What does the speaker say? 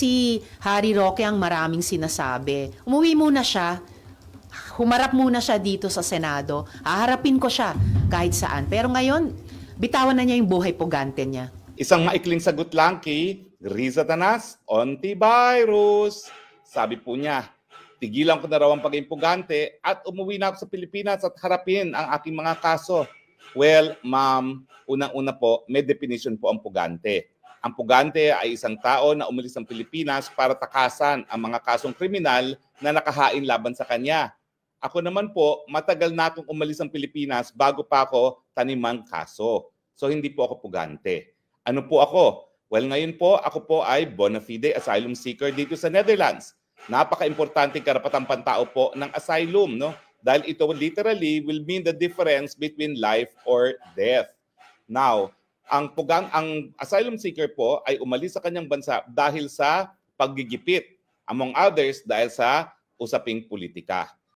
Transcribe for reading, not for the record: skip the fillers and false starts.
si Harry Roque ang maraming sinasabi. Umuwi muna siya. Humarap muna siya dito sa Senado. Haharapin ko siya kahit saan. Pero ngayon, bitawan na niya yung buhay pugante niya. Isang maikling sagot lang kay Riza Tanas, antivirus. Sabi po niya, tigilan ko na raw ang pagiging pugante at umuwi na ako sa Pilipinas at harapin ang aking mga kaso. Well, ma'am, unang-una po, may definition po ang pugante. Ang pugante ay isang tao na umalis ng Pilipinas para takasan ang mga kasong kriminal na nakahain laban sa kanya. Ako naman po, matagal na akong umalis ng Pilipinas bago pa ako tanimang kaso. So hindi po ako pugante. Ano po ako? Well, ngayon po, ako po ay bona fide asylum seeker dito sa Netherlands. Napaka-importanting karapatang pantao po ng asylum, no? Dahil ito literally will mean the difference between life or death. Now, ang asylum seeker po ay umalis sa kanyang bansa dahil sa paggigipit. Among others, dahil sa usaping politika.